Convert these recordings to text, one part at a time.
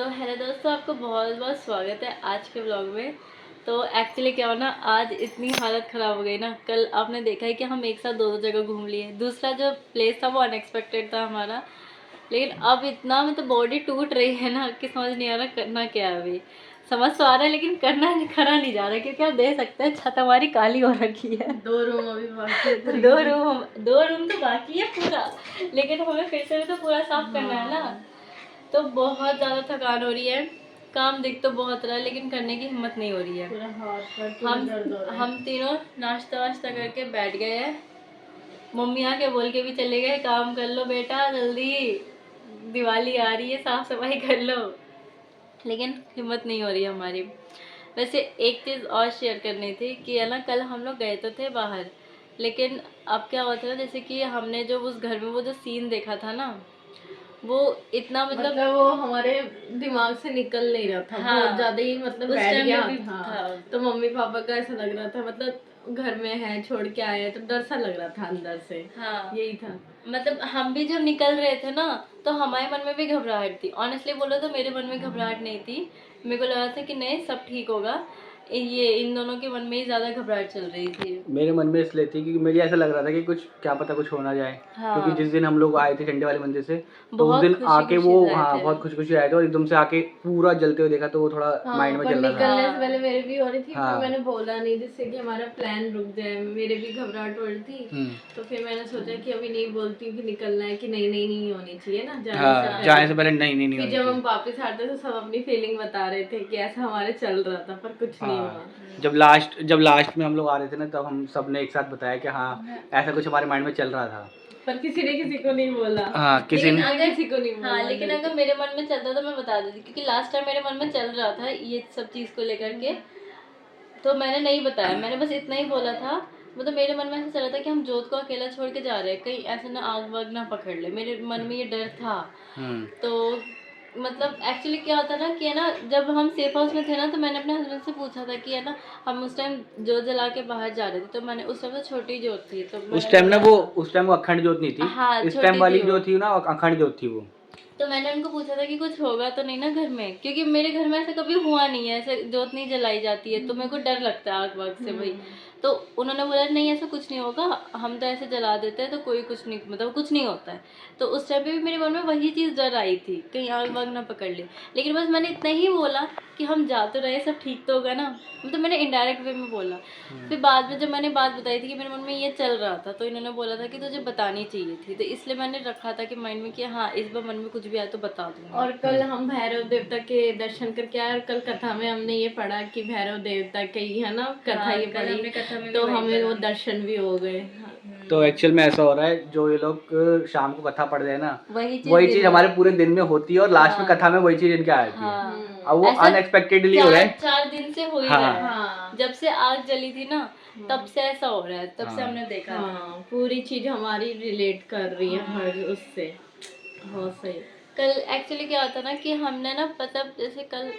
तो हेलो दोस्तों, आपको बहुत बहुत स्वागत है आज के व्लॉग में। तो एक्चुअली क्या हो ना, आज इतनी हालत ख़राब हो गई ना। कल आपने देखा है कि हम एक साथ दो जगह घूम लिए। दूसरा जो प्लेस था वो अनएक्सपेक्टेड था हमारा, लेकिन अब इतना मतलब बॉडी टूट रही है ना कि समझ नहीं आ रहा करना क्या है। अभी समझ तो आ रहा है लेकिन करा नहीं जा रहा, क्योंकि आप देख सकते हैं छत हमारी काली हो रखी है। 2 रूम अभी बाकी है। दो रूम तो बाकी है पूरा, लेकिन हमें फिर से भी तो पूरा साफ करना है ना। तो बहुत ज़्यादा थकान हो रही है। काम दिख तो बहुत रहा है लेकिन करने की हिम्मत नहीं हो रही है। पूरा हाथ पैर पूरा दर्द हो रहा है। हम तीनों नाश्ता वाश्ता करके बैठ गए हैं। मम्मी आके बोल के भी चले गए, काम कर लो बेटा जल्दी, दिवाली आ रही है, साफ सफाई कर लो। लेकिन हिम्मत नहीं हो रही है हमारी। वैसे एक चीज़ और शेयर करनी थी कि है ना, कल हम लोग गए तो थे बाहर, लेकिन अब क्या हुआ था ना, जैसे कि हमने जो उस घर में वो जो सीन देखा था ना, वो इतना मतलब वो हमारे दिमाग से निकल नहीं रहा था। हाँ, बहुत ज्यादा ही मतलब उस बैठ टाइम गया पे भी था। था। तो मम्मी पापा का ऐसा लग रहा था, मतलब घर में है, छोड़ के आए हैं, तो डर सा लग रहा था अंदर से। हाँ, यही था। मतलब हम भी जब निकल रहे थे ना, तो हमारे मन में भी घबराहट थी। ऑनेस्टली बोलो तो मेरे मन में घबराहट नहीं थी। मेरे को लगा था कि नहीं सब ठीक होगा। ये इन दोनों के मन में ही ज्यादा घबराहट चल रही थी। मेरे मन में इसलिए थी क्योंकि मुझे ऐसा लग रहा था कि कुछ क्या पता कुछ हो ना जाए। हाँ, क्योंकि जिस दिन हम लोग आए थे झंडे वाले मंदिर से, तो उस बहुत दिन खुशी आके खुशी वो आए थे। बहुत खुशी खुशी आए थे और एकदम से आके पूरा जलते हुए देखा तो वो थोड़ा माइंड में पर चल रहा निकलने था। से पहले मेरे भी हो रही थी। हाँ। पर मैंने बोला नहीं, जिससे कि हमारा प्लान रुक जाए। मेरे भी घबराहट हो रही थी। तो फिर मैंने सोचा कि अभी नहीं बोलती हूँ कि निकलना है, कि नहीं होनी चाहिए ना जाने से पहले नहीं नहीं फिर होनी जब हम चाहिए। वापस आते तो सब अपनी फीलिंग बता रहे थे कि ऐसा हमारे चल रहा था, पर कुछ नहीं हुआ। जब लास्ट में हम लोग आ रहे थे ना, तब हम सब ने एक साथ बताया कि हाँ ऐसा कुछ हमारे माइंड में चल रहा था। पर किसी ने किसी को नहीं बोला। हाँ, किसी ने किसी को नहीं बोला। हाँ, लेकिन अगर मेरे मन में चलता तो मैं बता देती, क्योंकि लास्ट टाइम मेरे मन में चल रहा था ये सब चीज़ को लेकर के, तो मैंने नहीं बताया। मैंने बस इतना ही बोला था। मतलब मेरे मन में ऐसा चल रहा था कि हम जोत को अकेला छोड़ के जा रहे हैं, कहीं ऐसा ना आग वाग ना पकड़ ले। मेरे मन में ये डर था। तो मतलब एक्चुअली क्या होता ना कि है ना, जब हम सेफ हाउस में थे ना, तो मैंने अपने हस्बैंड से पूछा था कि है ना, हम उस टाइम जोत जला के बाहर जा रहे थे। तो मैंने उस टाइम तो छोटी जोत थी, तो उस टाइम ना वो अखंड जोत नहीं थी। हाँ, इस टाइम छोटी वाली थी जो वो। थी ना अखंड जोत थी वो। तो मैंने उनको पूछा था कि कुछ होगा तो नहीं ना घर में, क्योंकि मेरे घर में ऐसा कभी हुआ नहीं है, ऐसे जोत नहीं जलाई जाती है, तो मेरे को डर लगता है आग वाग से भाई। तो उन्होंने बोला नहीं ऐसा कुछ नहीं होगा, हम तो ऐसे जला देते हैं, तो कोई कुछ नहीं, मतलब कुछ नहीं होता है। तो उस टाइम पे भी मेरे मन में वही चीज़ डर आई थी, कहीं आग वाग ना पकड़ ले। लेकिन बस मैंने इतना ही बोला कि हम जा तो रहे, सब ठीक तो होगा ना, मतलब मैंने इनडायरेक्ट वे में बोला। फिर बाद में जब मैंने बात बताई थी कि मेरे मन में ये चल रहा था, तो इन्होंने बोला था कि तुझे बतानी चाहिए थी, तो इसलिए मैंने रखा था कि माइंड में कि हाँ इस बार मन में कुछ भी आए तो बता दूंगा। और कल हम भैरव देवता के दर्शन करके आए, और कल कथा में हमने ये पढ़ा कि भैरव देवता की है ना कथा, हाँ, ये कल हमने कथा पढ़ी, में तो भी वही हमें वो पढ़ा। दर्शन भी हो गए। तो एक्चुअल में ऐसा हो रहा है, जो ये लोग शाम को कथा पढ़ रहे हैं ना, वही वही दिन चीज में। हमारे पूरे दिन में होती है और लास्ट में हाँ। कथा में वही चीज इनके आती है। हाँ, अब वो ऐसा अनएक्सपेक्टेडली हो रहा है। 4 दिन से हो ही हाँ। रहा है। हाँ। जब से आग जली थी ना, तब से ऐसा हो रहा है, तब से हाँ। हमने देखा था। हाँ, पूरी चीज हमारी रिलेट कर रही है हर उससे। बहुत सही। कल एक्चुअली क्या होता ना कि हमने ना, मतलब जैसे कल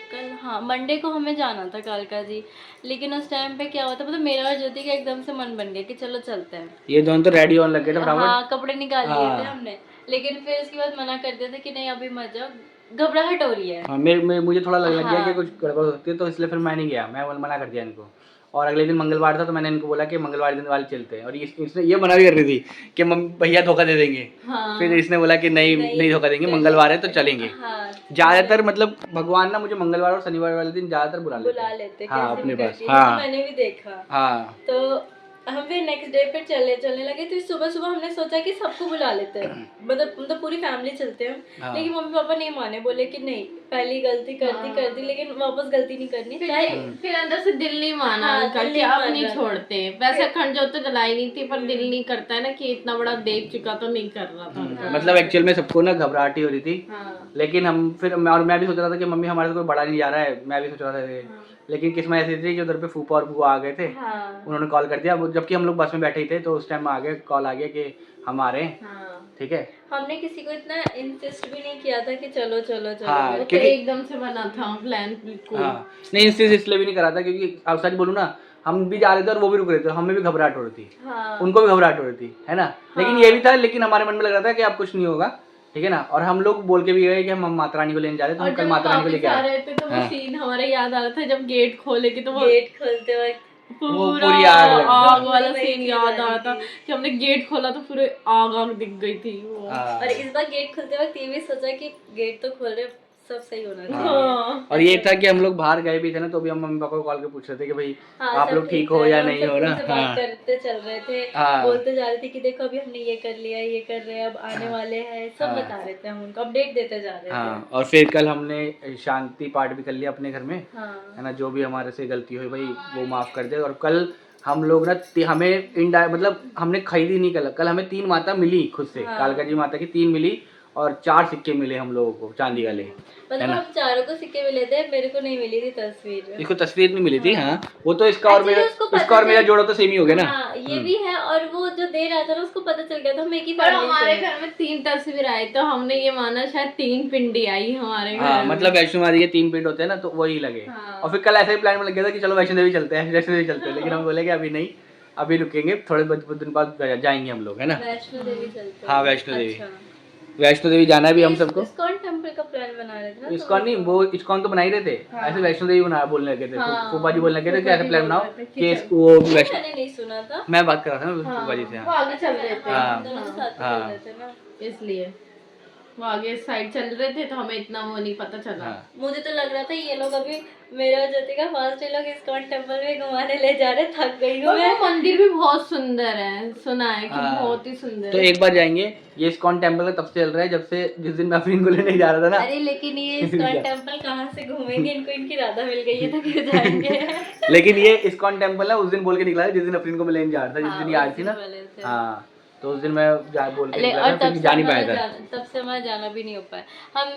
हाँ मंडे को हमें जाना था कालका जी, लेकिन उस टाइम पे क्या होता, मतलब मेरा और ज्योति का एकदम से मन बन गया कि चलो चलते हैं। ये दोनों तो रेडी होने लगे थे फटाफट। हाँ, कपड़े निकाल लिए थे हाँ। हमने, लेकिन फिर उसके बाद मना कर दिया था कि नहीं अभी मत जाओ, घबराहट हो रही है। हाँ, मुझे थोड़ा लग गया कि हाँ। कुछ गड़बड़ हो सकती है, तो इसलिए फिर मैं नहीं गया, मैं मना कर दिया इनको। और अगले दिन मंगलवार था, तो मैंने इनको बोला कि मंगलवार दिन वाले चलते हैं, और इसने ये मना भी कर रही थी कि भैया धोखा दे देंगे। हाँ। फिर इसने बोला कि नहीं धोखा देंगे, मंगलवार है तो चलेंगे। हाँ, ज्यादातर मतलब भगवान ना मुझे मंगलवार और शनिवार वाले दिन ज्यादातर बुला लेते हाँ, हाँ कैसे अपने भी पास। करके, हाँ तो मैंने भी देखा। हाँ। तो हम फिर नेक्स्ट डे पे चलने लगे। तो सुबह हमने सोचा कि सबको बुला लेते हैं, मतलब पूरी फैमिली चलते हैं। हाँ। लेकिन मम्मी पापा नहीं माने, बोले कि नहीं पहली गलती कर दी, लेकिन वापस गलती नहीं करनी चाहे। फिर अंदर से दिल नहीं माना हाँ, उनका दिल कि नहीं अब मान नहीं रहा। छोड़ते। वैसे अखंड जोत तो जलाई नहीं थी, पर दिल नहीं करता है ना कि इतना बड़ा देख चुका तो नहीं कर रहा था उनका। मतलब एक्चुअल में सबको ना घबराहट ही हो रही थी। हाँ। लेकिन मैं भी सोच रहा था कि मम्मी हमारे से कोई बड़ा नहीं जा रहा है, मैं भी सोच रहा था ये। लेकिन किस्मत ऐसी थी कि उधर पे फूफा और बुआ आ गए थे। हाँ। उन्होंने कॉल कर दिया, जबकि हम लोग बस में बैठे ही थे, तो उस टाइम कॉल आ गया कि हम आ रहे हैं। हाँ। ठीक है। हमने किसी को इतना इंसिस्ट भी नहीं किया था कि चलो चलो चलो। हाँ, वो वो तो क्योंकि एकदम से बना था प्लान बिल्कुल। हाँ, नहीं इसलिए भी नहीं करा था क्योंकि अब सच बोलूँ ना, हम भी जा रहे थे और वो भी रुक रहे थे, हमें भी घबराहट हो रही थी। हाँ। उनको भी घबराहट हो रही थी, है ना। लेकिन ये भी था, लेकिन हमारे मन में लग रहा था कि अब कुछ नहीं होगा, ठीक है ना। और हम लोग बोल के भी गए कि हम माता रानी को लेने जा रहे हैं, तो और हम कल जब माता रानी को लेके वापस आ आए। रहे थे तो वो हाँ। सीन हमारे याद आ रहा था जब गेट खोले कि तो वो गेट खोलते वक्त पूरा पूरी आग लग गई। आग वाला वही सीन चीज याद आ आ रही रहा था थी। कि हमने गेट खोला तो पूरे आग आग दिख गई थी वो। हाँ। और इस बार गेट खुलते वक्त ये भी सोचा कि गेट तो खोल रहे, सब सही होना चाहिए। हाँ। और ये था कि हम लोग बाहर गए भी थे ना, तो भी हम मम्मी पापा को कॉल के पूछ रहे थे कि भाई हाँ, आप सब लोग ठीक हो है, या हम नहीं सब हो ना। उनसे बात हाँ करते चल रहे थे, हाँ। बोलते जा रहे थे कि देखो अभी हमने ये कर लिया, ये कर रहे हैं, अब आने वाले हैं, सब हाँ। बता रहे थे, हम उनको अपडेट देते जा रहे थे। हाँ। और फिर कल हमने शांति पाठ भी कर लिया अपने घर में, है हाँ ना। जो भी हमारे से गलती हुई भाई वो माफ़ कर दे। और कल हम लोग ना हमें मतलब हमने खरीदी नहीं, कल हमें 3 माता मिली खुद से। हाँ। कालका जी माता की 3 मिली और 4 सिक्के मिले हम लोगों को चांदी वाले, मतलब है ना। हम चारों को सिक्के मिले थे, मेरे को नहीं मिली थी तस्वीर। इसको तस्वीर नहीं मिली थी। हाँ वो तो इसका और Actually मेरा, उसको पता इसका और मेरा चल- जोड़ा तो सेम ही हो गया ना। हाँ ये भी है, और वो जो दे रहा था ना उसको पता चल गया था हम एक ही पर फैमिली हमारे से हैं। घर में 3 तस्वीर आई तो हमने ये माना शायद 3 पिंडी आई हमारे घर हाँ में। मतलब वैष्णो माता के 3 पिंड होते हैं ना, तो वही लगे। हाँ। और फिर कल ऐसा ही प्लान में लग गया था कि चलो वैष्णो देवी चलते हैं, वैष्णो देवी चलते हैं, लेकिन हम बोले कि अभी नहीं, अभी रुकेंगे थोड़े दिन बाद जाएंगे हम लोग, है ना। वैष्णो देवी चलते हाँ, हैं। वैष्णो देवी। अच्छा। वैष्णो देवी जाना है भी हम सबको। इस्कॉन टेम्पल का प्लान बना रहे थे ना इस्कॉन नहीं, वो इस्कॉन तो बना ही रहे थे, ऐसे वैष्णो देवी बना बोलने लगे थे। हाँ, फूफा जी बोलने लगे थे कि फूफा ऐसा जी प्लान बोल बनाओ रहे थे कि कि चल। वो वैष्णो, मैंने नहीं सुना था। मैं बात कर रहा था ना हाँ, फूफा जी से। वो हाँ आगे चल रहे थे हाँ। हम दोनों साथ में हाँ। चल रहे थे ना। इसलिए वो आगे साइड चल रहे थे तो हमें इतना वो नहीं पता चला। हाँ। मुझे तो लग रहा था ये लोग अभी मेरे और ज्योति का फर्स्ट लोग इस्कॉन टेम्पल में घुमाने ले जा रहे, थक गई हूँ और मैं। वो मंदिर भी बहुत सुंदर है, सुना है कि हाँ। बहुत ही सुंदर तो है। एक बार जाएंगे। ये इस्कॉन टेम्पल तब से चल रहा है जब से जिस दिन मैं अफरीन को लेने जा रहा था ना। अरे लेकिन ये इस्कॉन टेम्पल कहाँ से घूमेंगे, इनको इनकी राधा मिल गई है तो क्यों जाएंगे। लेकिन ये इस्कॉन टेम्पल ना उस दिन बोल के निकला था जिस दिन अफरीन को मैं लेने जा रहा था, जिस हाँ, दिन ये आ रही उस थी दिन ना। वाले थे। हाँ तो उस दिन मैं बोल के ले- निकला और था, फिर जा नहीं पाया था। तब से हमारा जाना भी नहीं हो पाया। हम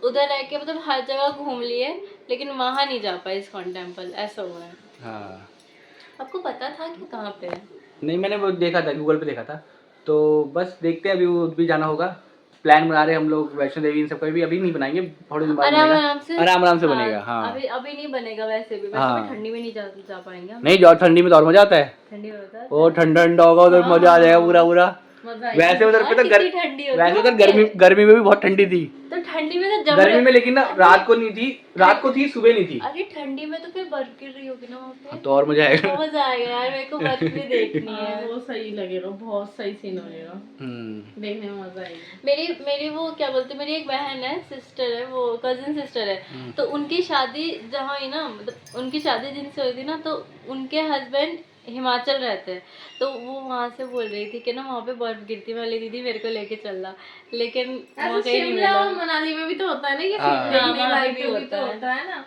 उधर रह के मतलब हर जगह घूम लिए, लेकिन वहाँ नहीं जा पाए इस्कॉन टेम्पल, ऐसा हुआ है। हाँ आपको पता था कि कहाँ पे है? नहीं, मैंने वो देखा था, गूगल पे देखा था। तो बस देखते हैं, अभी वो भी जाना होगा। प्लान बना रहे हैं हम लोग वैष्णो देवी इन सब का भी, अभी नहीं बनाएंगे, थोड़े दिन बाद आराम बनेगा। आराम से आराम से बनेगा। हाँ अभी अभी नहीं बनेगा, वैसे भी हाँ। ठंडी में नहीं जा पाएंगे हम। नहीं जाओ, ठंडी में तो और मजा आता है। ठंडी में होता है वो ठंडा ठंडा होगा उधर, मजा आ जाएगा पूरा पूरा। मजा आई। वैसे उधर पे तो कितनी ठंडी होती है वैसे उधर वहाँ पे। गर्मी में भी बहुत ठंडी थी। तो ठंडी में तो जब गर्मी में लेकिन ना रात को नहीं थी, रात को थी, सुबह नहीं थी। अरे ठंडी में तो फिर बर्फ गिर रही होगी ना वहाँ पे। तो और मजा आएगा। तो मजा आएगा यार, मेरे को बर्फ भी देखनी हाँ, है। वो सही लगेगा, बहुत सही सीन लगेगा, हम्म। देखने में मजा आएगा। मेरी वो क्या बोलते हैं, मेरी एक बहन है, सिस्टर है, वो कजिन सिस्टर है। तो उनकी शादी जहाँ हुई ना, मतलब उनकी शादी जिनसे हुई थी ना, तो उनके हस्बैंड हिमाचल रहते हैं। तो वो वहाँ से बोल रही थी कि ना वहाँ पे बर्फ गिरती है, वाली दीदी मेरे को लेके चलना, लेकिन वहाँ ऐसे कहीं नहीं शिमला मिला। और मनाली में भी तो होता है ना ये हाँ। सीन, देखने हाँ, वहाँ लायक भी भी होता तो है। होता है ना।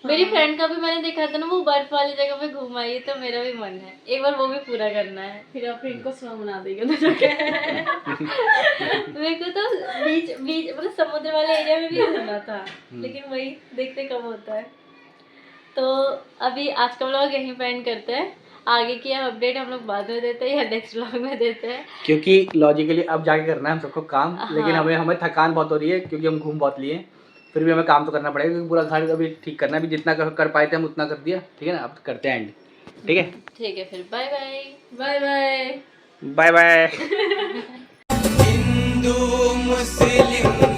मेरी फ्रेंड का भी मैंने देखा था ना, वो बर्फ वाली जगह पे घूम आई है, तो मेरा भी मन है एक बार वो भी पूरा करना है। फिर आप इनको स्नो बना देंगे तो जाके। मेरे को तो बीच बीच मतलब समुद्र वाले एरिया में भी घूमना था, लेकिन वही देखते कब होता है। तो अभी आज का व्लॉग यहीं पे एंड करते हैं। आगे की अपडेट हम लोग बाद में देते हैं या नेक्स्ट व्लॉग में देते हैं। क्योंकि लॉजिकली अब जाके करना है हम सबको काम, लेकिन हाँ। हमें थकान बहुत हो रही है क्योंकि हम घूम बहुत लिए। फिर भी हमें काम तो करना पड़ेगा क्योंकि पूरा घर अभी ठीक करना है। अभी जितना कर पाए थे हम उतना कर दिया, ठीक है ना। अब करते हैं एंड, ठीक है। ठीक है, फिर bye bye. Bye bye. Bye bye. Hindu मुस्लिम